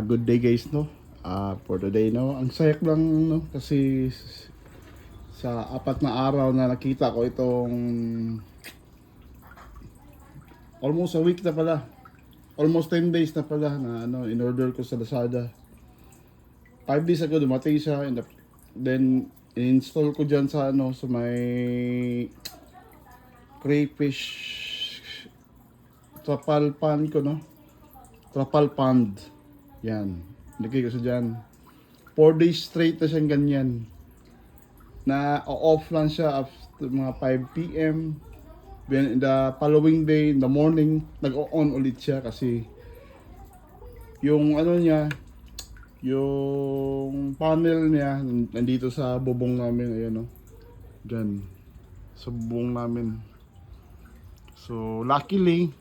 Good day guys, no? For today, no? Ang sayak lang, no? Kasi sa 4 na araw na nakita ko itong almost a week na pala. Almost 10 days na pala na in-order ko sa Lazada. 5 days ago dumating siya and then in-install ko dyan sa sa may crayfish trapal pan ko, no? Trapal pond. Yan. Lagay ko sa dyan. 4 days straight na siyang ganyan. Na off lang siya after mga 5 p.m. Then the following day, in the morning, nag-on ulit siya kasi yung niya, yung panel niya, nandito sa bubong namin. Ayan, no? Dyan. Sa bubong namin. So, luckily,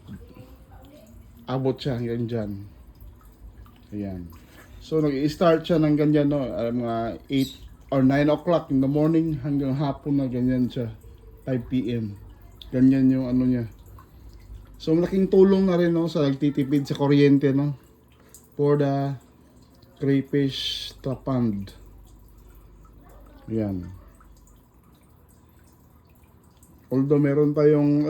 abot siya hanggang dyan. Ayan. So, nag-i-start siya ng ganyan, no? Mga 8 or 9 o'clock in the morning hanggang hapon na ganyan siya. 5 p.m. Ganyan yung niya. So, malaking tulong na rin, no? Sa nagtitipid sa kuryente, no? For the crayfish trapand. Ayan. Although meron tayong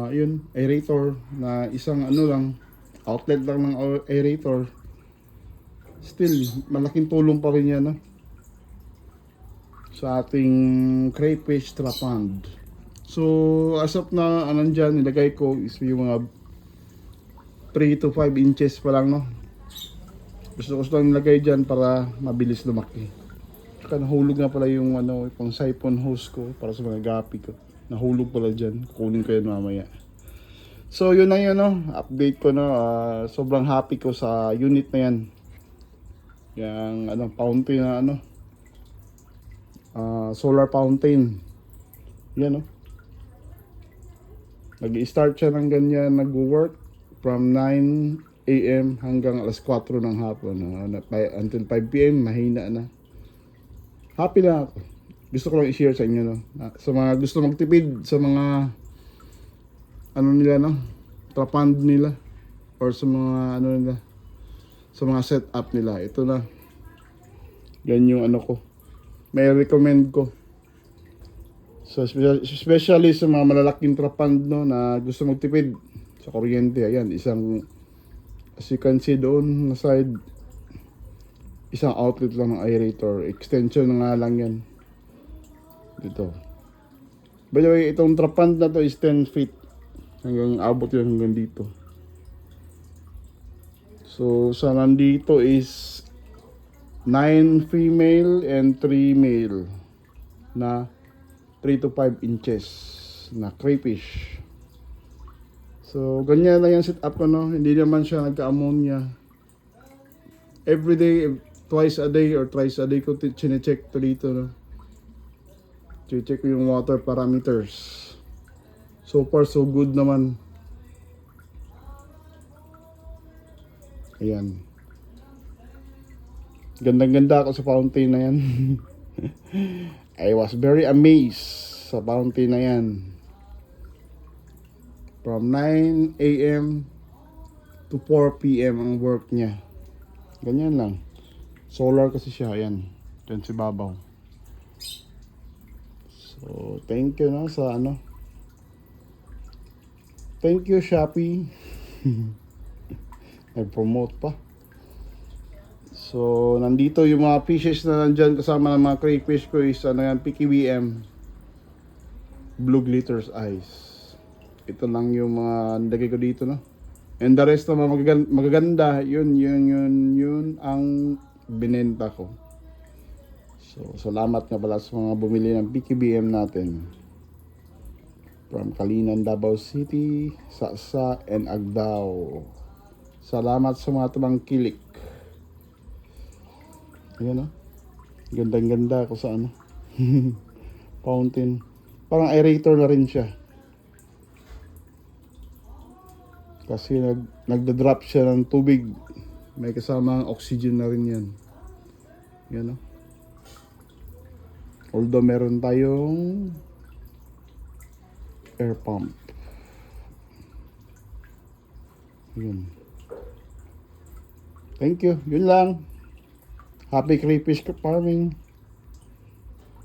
yun, aerator na isang lang, outlet lang ng aerator, still malaking tulong pa rin yan, no? Sa ating crayfish trapand. So as of na dyan, nilagay ko is yung mga 3 to 5 inches pa lang, no? Gusto ko lang nilagay dyan para mabilis lumaki. Saka nahulog nga pala yung pang siphon hose ko para sa mga gapi ko. Nahulog pala dyan. Kukunin ko yan mamaya. So yun na yun, no? Update ko, no? Sobrang happy ko sa unit na yan. Yung fountain na solar fountain. Yan, no? Nag-i-start siya ng ganyan, nag-work from 9 a.m. hanggang alas 4 ng hapon. Until 5 p.m. mahina na. Happy na ako. Gusto ko lang i-share sa inyo, no? Sa mga gusto magtipid sa mga nila, no? Trapand nila or sa mga nila, sa mga setup nila. Ito na. Yan yung ko. May recommend ko. So especially sa mga malalaking trapand, no, na gusto magtipid sa kuryente. Ayan, isang, as you can see doon na side, isang outlet lang ng aerator. Extension na nga lang yan. Dito. By the way, itong trapand na to is 10 feet. Hanggang abot yun hanggang dito. So, sa nandito is 9 female and 3 male na 3 to 5 inches na crayfish. So, ganyan lang yung setup ko, no? Hindi naman siya nagka-ammonia. Every day, twice a day or thrice a day ko chine-check to dito, no? Check ko yung water parameters. So far so good naman. Ayan. Gandang-ganda ako sa fountain na yan. I was very amazed sa fountain na yan. From 9 a.m. to 4 p.m. ang work niya. Ganyan lang. Solar kasi siya. Ayan. Diyan si babaw. So, thank you, no, sa Thank you, Shopee. Nag-promote pa. So, nandito yung mga fishes na nandyan kasama ng mga crayfish ko is yan, PKBM Blue Glitters Eyes. Ito lang yung mga nilagay ko dito, no. And the rest naman magaganda, yun ang binenta ko. So, salamat nga pala sa mga bumili ng PKBM natin. From Kalinan, Davao City, Saksa, and Agdao. Salamat sa mga tumangkilik. Ayan, no? Gandang-ganda ako sa fountain. Parang aerator na rin siya. Kasi nagda-drop siya ng tubig. May kasamang oxygen na rin yan. Yan, no? Although meron tayong air pump. Yun. Thank you. Yun lang. Happy crayfish farming.